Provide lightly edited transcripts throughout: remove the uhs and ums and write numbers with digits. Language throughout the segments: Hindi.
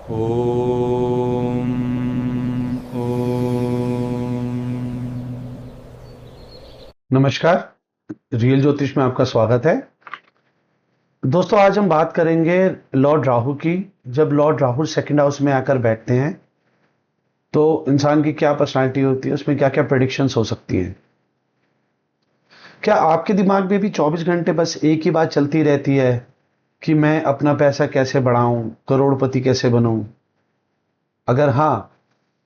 ओम ओम। नमस्कार। रियल ज्योतिष में आपका स्वागत है। दोस्तों, आज हम बात करेंगे लॉर्ड राहु की। जब लॉर्ड राहु सेकंड हाउस में आकर बैठते हैं तो इंसान की क्या पर्सनालिटी होती है, उसमें क्या क्या प्रेडिक्शंस हो सकती हैं। क्या आपके दिमाग में भी 24 घंटे बस एक ही बात चलती रहती है कि मैं अपना पैसा कैसे बढ़ाऊं, करोड़पति कैसे बनूं? अगर हाँ,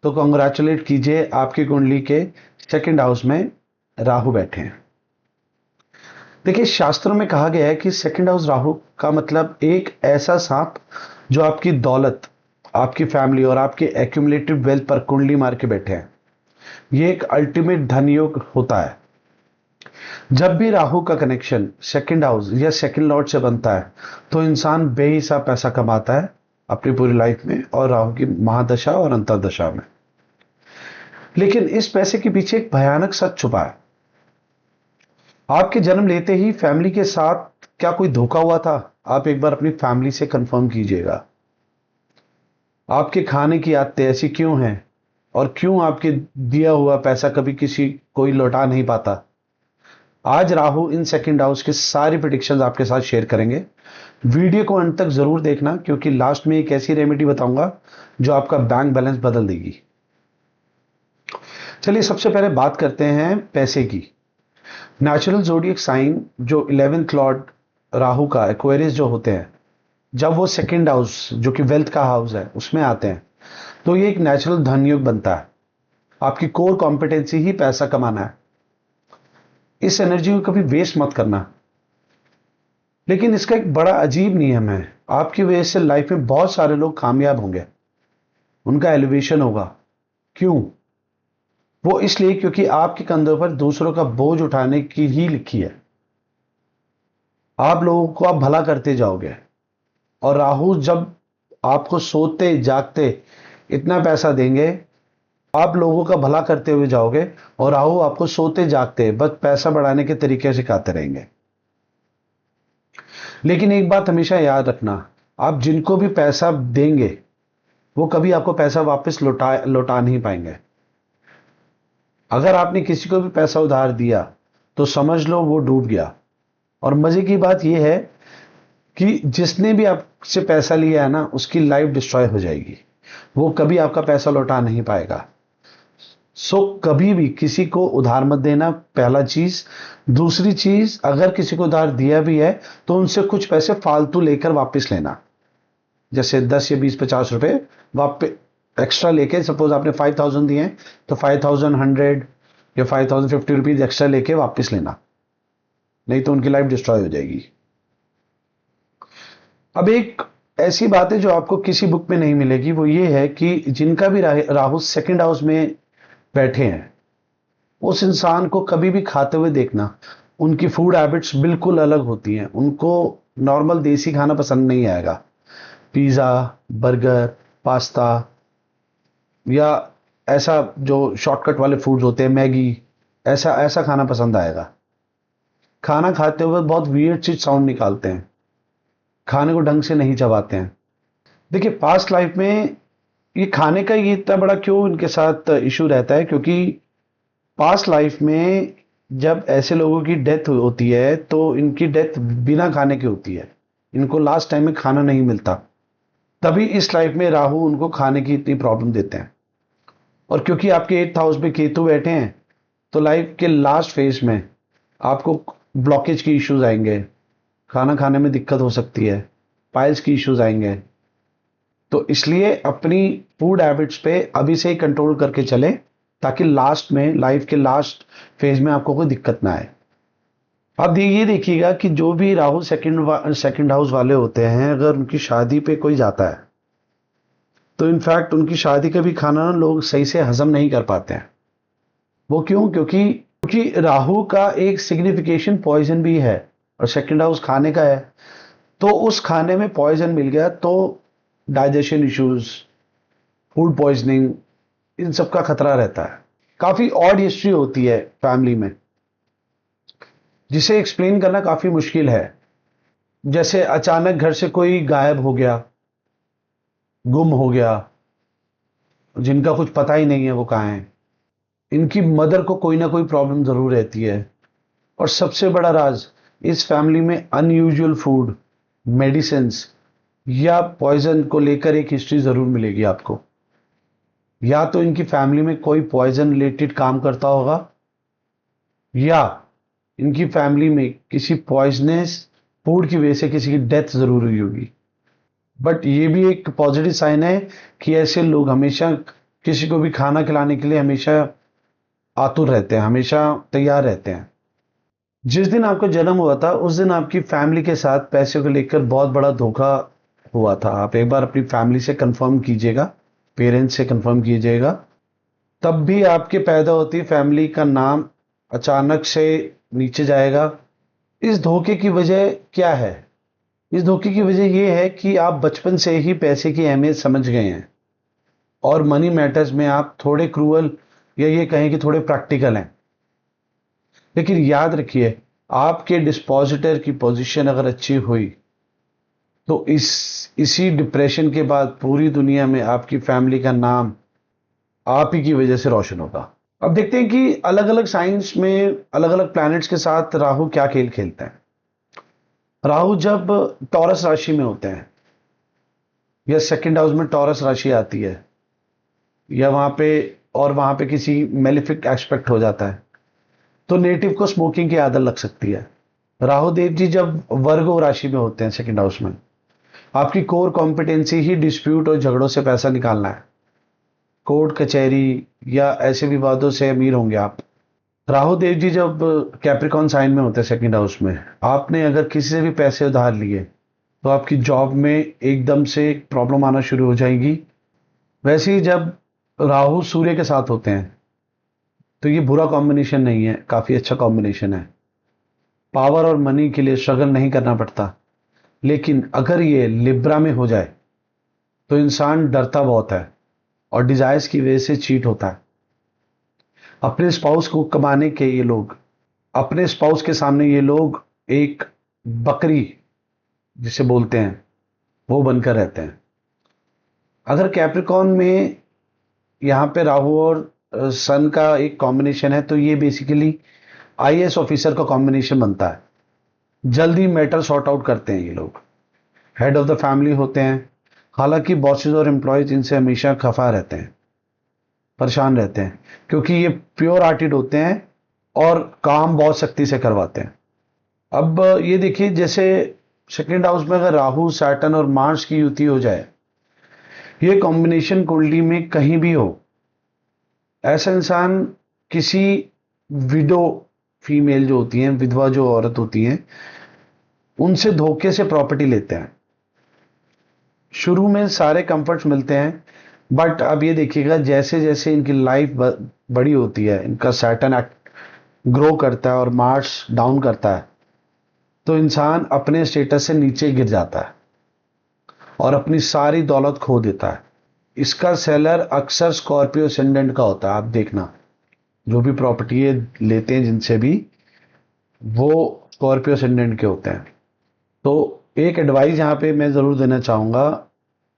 तो कॉन्ग्रेचुलेट कीजिए, आपकी कुंडली के सेकंड हाउस में राहु बैठे हैं। देखिए, शास्त्रों में कहा गया है कि सेकंड हाउस राहु का मतलब एक ऐसा सांप जो आपकी दौलत, आपकी फैमिली और आपके एक्यूमुलेटिव वेल्थ पर कुंडली मार के बैठे हैं। ये एक अल्टीमेट धन योग होता है। जब भी राहु का कनेक्शन सेकंड हाउस या सेकंड लॉर्ड से बनता है तो इंसान बेहिसाब पैसा कमाता है अपनी पूरी लाइफ में, और राहु की महादशा और अंतरदशा में। लेकिन इस पैसे के पीछे एक भयानक सच छुपा है। आपके जन्म लेते ही फैमिली के साथ क्या कोई धोखा हुआ था? आप एक बार अपनी फैमिली से कंफर्म कीजिएगा। आपके खाने की आदतें ऐसी क्यों हैं, और क्यों आपके दिया हुआ पैसा कभी किसी कोई लौटा नहीं पाता? आज राहु इन सेकंड हाउस के सारी प्रिडिक्शंस आपके साथ शेयर करेंगे। वीडियो को अंत तक जरूर देखना, क्योंकि लास्ट में एक ऐसी रेमेडी बताऊंगा जो आपका बैंक बैलेंस बदल देगी। चलिए, सबसे पहले बात करते हैं पैसे की। नेचुरल जोडियक साइन जो 11th लॉर्ड राहु का एक्वेरियस जो होते हैं, जब वो सेकंड हाउस जो कि वेल्थ का हाउस है उसमें आते हैं तो ये एक नेचुरल धन योग बनता है। आपकी कोर कॉम्पिटेंसी ही पैसा कमाना है। इस एनर्जी को कभी वेस्ट मत करना। लेकिन इसका एक बड़ा अजीब नियम है। आपकी वजह से लाइफ में बहुत सारे लोग कामयाब होंगे, उनका एलिवेशन होगा। क्यों? वो इसलिए क्योंकि आपके कंधों पर दूसरों का बोझ उठाने की ही लिखी है। आप लोगों को आप भला करते जाओगे, और राहु जब आपको सोते जागते इतना पैसा देंगे, आप लोगों का भला करते हुए जाओगे, और राहु आपको सोते जागते बस पैसा बढ़ाने के तरीके सिखाते रहेंगे। लेकिन एक बात हमेशा याद रखना, आप जिनको भी पैसा देंगे वो कभी आपको पैसा वापस लौटा लौटा नहीं पाएंगे। अगर आपने किसी को भी पैसा उधार दिया तो समझ लो वो डूब गया। और मजे की बात यह है कि जिसने भी आपसे पैसा लिया है ना, उसकी लाइफ डिस्ट्रॉय हो जाएगी। वो कभी आपका पैसा लौटा नहीं पाएगा। सो कभी भी किसी को उधार मत देना, पहला चीज। दूसरी चीज, अगर किसी को उधार दिया भी है तो उनसे कुछ पैसे फालतू लेकर वापस लेना। जैसे 10 या 20 50 रुपए वापस एक्स्ट्रा लेके, सपोज आपने 5,000 दिए हैं तो 5,100 या 5,050 रुपीज एक्स्ट्रा लेके वापस लेना, नहीं तो उनकी लाइफ डिस्ट्रॉय हो जाएगी। अब एक ऐसी बात है जो आपको किसी बुक में नहीं मिलेगी, वो ये है कि जिनका भी राहु सेकंड हाउस में बैठे हैं, उस इंसान को कभी भी खाते हुए देखना, उनकी फूड हैबिट्स बिल्कुल अलग होती हैं। उनको नॉर्मल देसी खाना पसंद नहीं आएगा। पिज़्ज़ा, बर्गर, पास्ता, या ऐसा जो शॉर्टकट वाले फूड्स होते हैं, मैगी, ऐसा ऐसा खाना पसंद आएगा। खाना खाते हुए बहुत वियर्ड सी साउंड निकालते हैं, खाने को ढंग से नहीं चबाते हैं। देखिए, पास्ट लाइफ में ये खाने का ये इतना बड़ा क्यों इनके साथ इशू रहता है, क्योंकि पास्ट लाइफ में जब ऐसे लोगों की डेथ होती है तो इनकी डेथ बिना खाने की होती है। इनको लास्ट टाइम में खाना नहीं मिलता, तभी इस लाइफ में राहु उनको खाने की इतनी प्रॉब्लम देते हैं। और क्योंकि आपके 8th हाउस में केतु बैठे हैं तो लाइफ के लास्ट फेज में आपको ब्लॉकेज की इश्यूज आएंगे, खाना खाने में दिक्कत हो सकती है, पाइल्स की इश्यूज आएंगे। तो इसलिए अपनी फूड हैबिट्स पे अभी से ही कंट्रोल करके चलें, ताकि लास्ट में, लाइफ के लास्ट फेज में आपको कोई दिक्कत ना आए। आप ये देखिएगा कि जो भी राहु सेकंड हाउस वाले होते हैं, अगर उनकी शादी पे कोई जाता है तो इनफैक्ट उनकी शादी का भी खाना ना लोग सही से हजम नहीं कर पाते हैं। वो क्यों? क्योंकि राहु का एक सिग्निफिकेशन पॉइजन भी है, और सेकंड हाउस खाने का है। तो उस खाने में पॉइजन मिल गया तो डाइजेशन इश्यूज, फूड पॉइजनिंग, इन सब का खतरा रहता है। काफी ऑड हिस्ट्री होती है फैमिली में, जिसे एक्सप्लेन करना काफी मुश्किल है। जैसे अचानक घर से कोई गायब हो गया, गुम हो गया, जिनका कुछ पता ही नहीं है वो कहाँ है, इनकी मदर को कोई ना कोई प्रॉब्लम जरूर रहती है। और सबसे बड़ा राज, इस फैमिली में अनयूजुअल फूड, मेडिसिन्स या पॉइजन को लेकर एक हिस्ट्री जरूर मिलेगी आपको। या तो इनकी फैमिली में कोई पॉइजन रिलेटेड काम करता होगा, या इनकी फैमिली में किसी पॉइजनस फूड की वजह से किसी की डेथ जरूर हुई होगी। बट ये भी एक पॉजिटिव साइन है कि ऐसे लोग हमेशा किसी को भी खाना खिलाने के लिए हमेशा आतुर रहते हैं, हमेशा तैयार रहते हैं। जिस दिन आपका जन्म हुआ था उस दिन आपकी फैमिली के साथ पैसे को लेकर बहुत बड़ा धोखा हुआ था। आप एक बार अपनी फैमिली से कंफर्म कीजिएगा, पेरेंट्स से कंफर्म कीजिएगा। तब भी आपके पैदा होती फैमिली का नाम अचानक से नीचे जाएगा। इस धोखे की वजह क्या है? इस धोखे की वजह यह है कि आप बचपन से ही पैसे की अहमियत समझ गए हैं और मनी मैटर्स में आप थोड़े क्रूअल या ये कहें कि थोड़े प्रैक्टिकल हैं। लेकिन याद रखिए, आपके डिपॉजिटर की पोजीशन अगर अच्छी हुई तो इसी डिप्रेशन के बाद पूरी दुनिया में आपकी फैमिली का नाम आप ही की वजह से रोशन होगा। अब देखते हैं कि अलग अलग साइंस में अलग अलग प्लैनेट्स के साथ राहु क्या खेल खेलते हैं। राहु जब टॉरस राशि में होते हैं या सेकंड हाउस में टॉरस राशि आती है, या वहां पे किसी मेलिफिक एस्पेक्ट हो जाता है, तो नेटिव को स्मोकिंग की आदत लग सकती है। राहु देव जी जब वर्गो राशि में होते हैं सेकंड हाउस में, आपकी कोर कॉम्पिटेंसी ही डिस्प्यूट और झगड़ों से पैसा निकालना है। कोर्ट कचहरी या ऐसे विवादों से अमीर होंगे आप। राहु देव जी जब कैप्रिकॉन साइन में होते हैं सेकंड हाउस में, आपने अगर किसी से भी पैसे उधार लिए तो आपकी जॉब में एकदम से प्रॉब्लम आना शुरू हो जाएगी। वैसे ही जब राहु सूर्य के साथ होते हैं तो ये बुरा कॉम्बिनेशन नहीं है, काफी अच्छा कॉम्बिनेशन है। पावर और मनी के लिए स्ट्रगल नहीं करना पड़ता। लेकिन अगर ये लिब्रा में हो जाए तो इंसान डरता बहुत है और डिजायर्स की वजह से चीट होता है। अपने स्पाउस को कमाने के ये लोग, अपने स्पाउस के सामने ये लोग एक बकरी जिसे बोलते हैं वो बनकर रहते हैं। अगर कैप्रिकॉन में यहां पे राहु और सन का एक कॉम्बिनेशन है तो ये बेसिकली आईएएस ऑफिसर का कॉम्बिनेशन बनता है। जल्दी मैटर सॉर्ट आउट करते हैं ये लोग, हेड ऑफ द फैमिली होते हैं। हालांकि बॉसेस और एम्प्लॉयज इनसे हमेशा खफा रहते हैं, परेशान रहते हैं, क्योंकि ये प्योर हार्टेड होते हैं और काम बहुत सख्ती से करवाते हैं। अब ये देखिए, जैसे सेकंड हाउस में अगर राहु सैटर्न और मार्स की युति हो जाए, ये कॉम्बिनेशन कुंडली में कहीं भी हो, ऐसा इंसान किसी विडो फीमेल जो होती हैं, विधवा जो औरत होती हैं, उनसे धोखे से प्रॉपर्टी लेते हैं। शुरू में सारे कंफर्ट्स मिलते हैं, बट अब ये देखिएगा जैसे जैसे इनकी लाइफ बड़ी होती है, इनका सैटर्न ग्रो करता है और मार्स डाउन करता है, तो इंसान अपने स्टेटस से नीचे गिर जाता है और अपनी सारी दौलत खो देता है। इसका सेलर अक्सर स्कॉर्पियो असेंडेंट का होता है। आप देखना, जो भी प्रॉपर्टी लेते हैं जिनसे भी, वो स्कॉर्पियो असेंडेंट के होते हैं। तो एक एडवाइस यहाँ पे मैं ज़रूर देना चाहूँगा,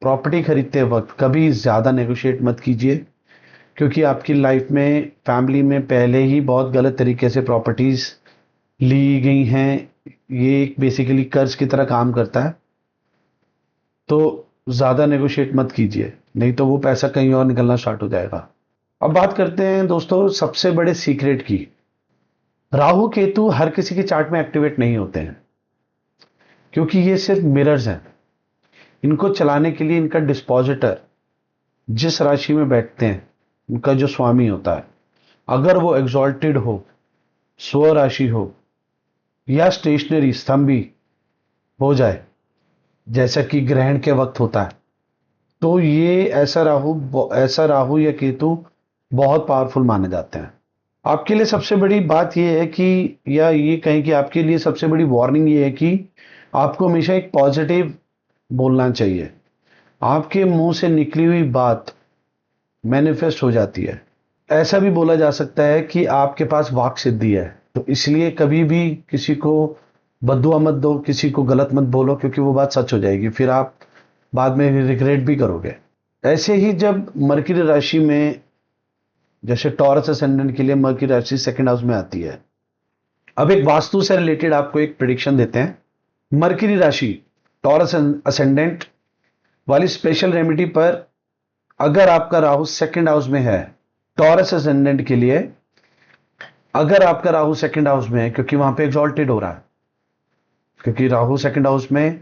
प्रॉपर्टी खरीदते वक्त कभी ज़्यादा नेगोशिएट मत कीजिए, क्योंकि आपकी लाइफ में, फैमिली में पहले ही बहुत गलत तरीके से प्रॉपर्टीज़ ली गई हैं। ये एक बेसिकली कर्ज की तरह काम करता है, तो ज़्यादा नेगोशिएट मत कीजिए, नहीं तो वो पैसा कहीं और निकलना स्टार्ट हो जाएगा। अब बात करते हैं दोस्तों सबसे बड़े सीक्रेट की। राहु केतु हर किसी के चार्ट में एक्टिवेट नहीं होते हैं, क्योंकि ये सिर्फ मिरर्स हैं। इनको चलाने के लिए इनका डिस्पोजिटर जिस राशि में बैठते हैं, उनका जो स्वामी होता है, अगर वो एग्जॉल्टेड हो, स्व राशि हो, या स्टेशनरी स्तंभी हो जाए, जैसा कि ग्रहण के वक्त होता है, तो ये ऐसा राहु या केतु बहुत पावरफुल माने जाते हैं। आपके लिए सबसे बड़ी बात यह है कि, या ये कहें कि आपके लिए सबसे बड़ी वार्निंग ये है कि आपको हमेशा एक पॉजिटिव बोलना चाहिए। आपके मुंह से निकली हुई बात मैनिफेस्ट हो जाती है। ऐसा भी बोला जा सकता है कि आपके पास वाक सिद्धि है, तो इसलिए कभी भी किसी को बद्दुआ मत दो, किसी को गलत मत बोलो, क्योंकि वो बात सच हो जाएगी। फिर आप बाद में रिग्रेट भी करोगे। ऐसे ही जब मर्क्यूरी राशि में, जैसे टॉरस असेंडेंट के लिए मर्क्यूरी राशि सेकंड हाउस में आती है। अब एक वास्तु से रिलेटेड आपको एक प्रिडिक्शन देते हैं। मर्क्यूरी राशि टॉरस असेंडेंट वाली स्पेशल रेमेडी पर, अगर आपका राहु सेकंड हाउस में है टॉरस असेंडेंट के लिए, अगर आपका राहु सेकंड हाउस में है, क्योंकि वहां पे एग्जॉल्टेड हो रहा है, क्योंकि राहु सेकंड हाउस में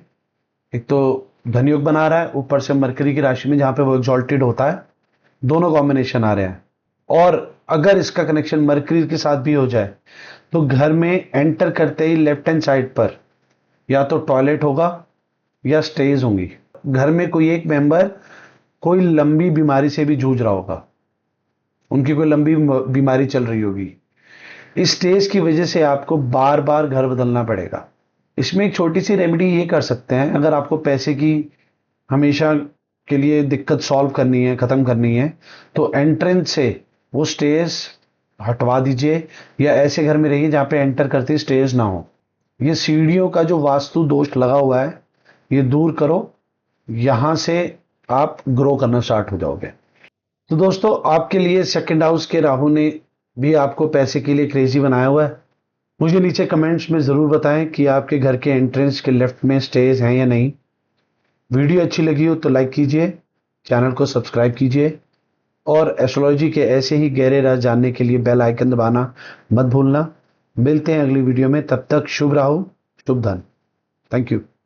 एक तो धनयोग बना रहा है, ऊपर से मरकरी की राशि में जहां पे वो एग्जॉल्टेड होता है, दोनों कॉम्बिनेशन आ रहे हैं। और अगर इसका कनेक्शन मरकरी के साथ भी हो जाए तो घर में एंटर करते ही लेफ्ट हैंड साइड पर या तो टॉयलेट होगा या स्टेज होंगी। घर में कोई एक मेंबर कोई लंबी बीमारी से भी जूझ रहा होगा, उनकी कोई लंबी बीमारी चल रही होगी। इस स्टेज की वजह से आपको बार बार घर बदलना पड़ेगा। इसमें एक छोटी सी रेमेडी ये कर सकते हैं, अगर आपको पैसे की हमेशा के लिए दिक्कत सॉल्व करनी है, खत्म करनी है, तो एंट्रेंस से वो स्टेज हटवा दीजिए, या ऐसे घर में रहिए जहां पे एंटर करते स्टेज ना हो। ये सीढ़ियों का जो वास्तु दोष लगा हुआ है ये दूर करो, यहां से आप ग्रो करना स्टार्ट हो जाओगे। तो दोस्तों, आपके लिए सेकंड हाउस के राहु ने भी आपको पैसे के लिए क्रेजी बनाया हुआ है। मुझे नीचे कमेंट्स में जरूर बताएं कि आपके घर के एंट्रेंस के लेफ्ट में स्टेज हैं या नहीं। वीडियो अच्छी लगी हो तो लाइक कीजिए, चैनल को सब्सक्राइब कीजिए, और एस्ट्रोलॉजी के ऐसे ही गहरे राज जानने के लिए बेल आइकन दबाना मत भूलना। मिलते हैं अगली वीडियो में, तब तक शुभ राहु शुभ धन। Thank you.